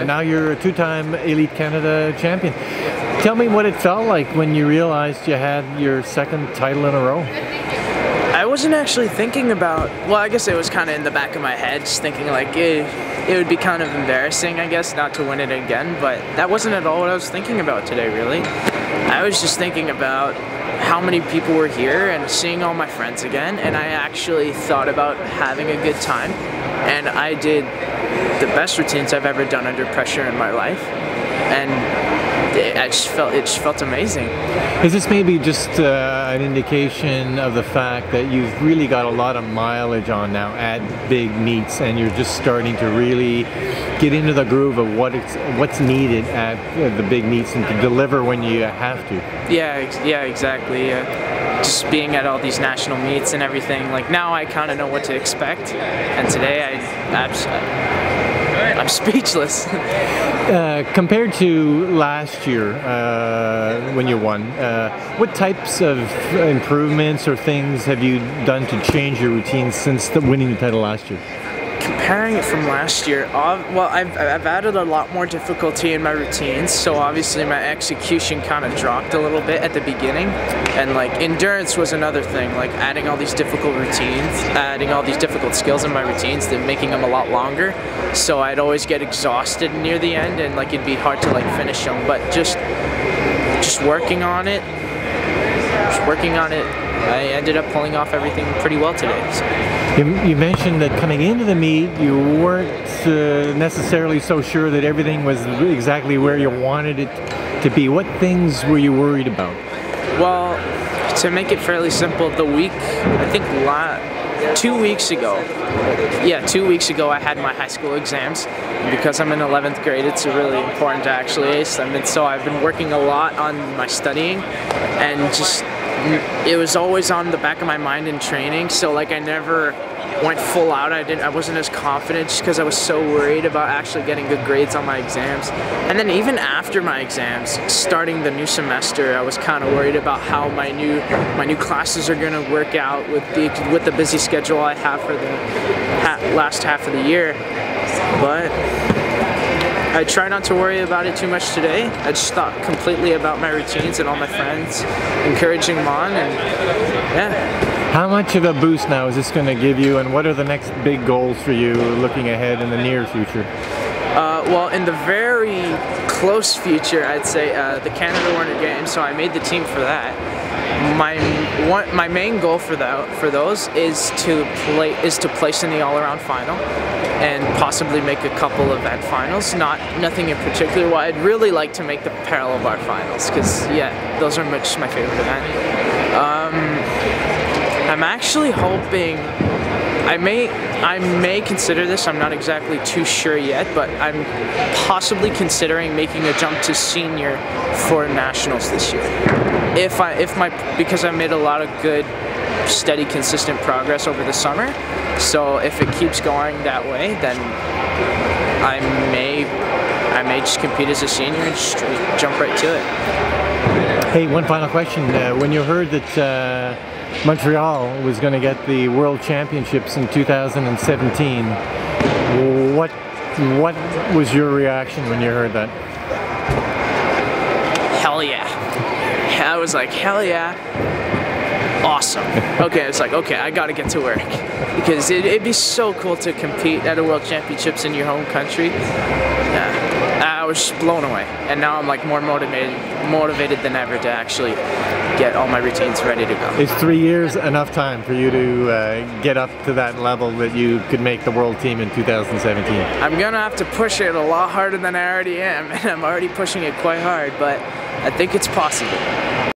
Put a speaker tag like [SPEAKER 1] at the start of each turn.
[SPEAKER 1] Now you're a two-time Elite Canada champion. Tell me what it felt like when you realized you had your second title in a row.
[SPEAKER 2] I wasn't actually thinking about, well, I guess it was kind of in the back of my head, just thinking like it would be kind of embarrassing, I guess, not to win it again, but that wasn't at all what I was thinking about today, really. I was just thinking about how many people were here and seeing all my friends again, and I actually thought about having a good time, and I did the best routines I've ever done under pressure in my life, and it just felt amazing.
[SPEAKER 1] Is this maybe just an indication of the fact that you've really got a lot of mileage on now at big meets, and you're just starting to really get into the groove of what's needed at the big meets and to deliver when you have to? Yeah,
[SPEAKER 2] exactly. Just being at all these national meets and everything, like now I kind of know what to expect, and today I'm speechless.
[SPEAKER 1] Compared to last year when you won, what types of improvements or things have you done to change your routine since winning the title last year?
[SPEAKER 2] Comparing it from last year, well, I've added a lot more difficulty in my routines, so obviously my execution kind of dropped a little bit at the beginning, and like endurance was another thing, like adding all these difficult routines, adding all these difficult skills in my routines, then making them a lot longer, so I'd always get exhausted near the end, and like it'd be hard to like finish them, but just working on it, I ended up pulling off everything pretty well today. So.
[SPEAKER 1] You mentioned that coming into the meet, you weren't necessarily so sure that everything was exactly where you wanted it to be. What things were you worried about?
[SPEAKER 2] Well, to make it fairly simple, the week, I think 2 weeks ago, I had my high school exams. Because I'm in 11th grade, it's really important to actually ace them, and so I've been working a lot on my studying, and just it was always on the back of my mind in training, so like I never went full out. I wasn't as confident just because I was so worried about actually getting good grades on my exams. And then even after my exams, starting the new semester, I was kind of worried about how my new classes are going to work out with the busy schedule I have for the last half of the year. But I try not to worry about it too much today. I just thought completely about my routines and all my friends, encouraging them on, and yeah.
[SPEAKER 1] How much of a boost now is this going to give you, and what are the next big goals for you looking ahead in the near future?
[SPEAKER 2] Well, in the very close future, I'd say the Canada Winter Games, so I made the team for that. My main goal for those is to place in the all-around final and possibly make a couple of event finals. Nothing in particular. Well, I'd really like to make the parallel bar finals because those are my favorite event. I'm actually hoping I may consider this. I'm not exactly too sure yet, but I'm possibly considering making a jump to senior for nationals this year. Because I made a lot of good, steady, consistent progress over the summer. So if it keeps going that way, then I may just compete as a senior and just jump right to it.
[SPEAKER 1] Hey, one final question. When you heard that Montreal was going to get the World Championships in 2017, what was your reaction when you heard that?
[SPEAKER 2] Hell yeah. I was like, hell yeah. Awesome. Okay, it's like, okay, I gotta get to work. Because it'd be so cool to compete at a World Championships in your home country. Yeah. I was just blown away. And now I'm like more motivated than ever to actually get all my routines ready to go.
[SPEAKER 1] Is 3 years enough time for you to get up to that level that you could make the world team in 2017?
[SPEAKER 2] I'm gonna have to push it a lot harder than I already am, and I'm already pushing it quite hard, but I think it's possible.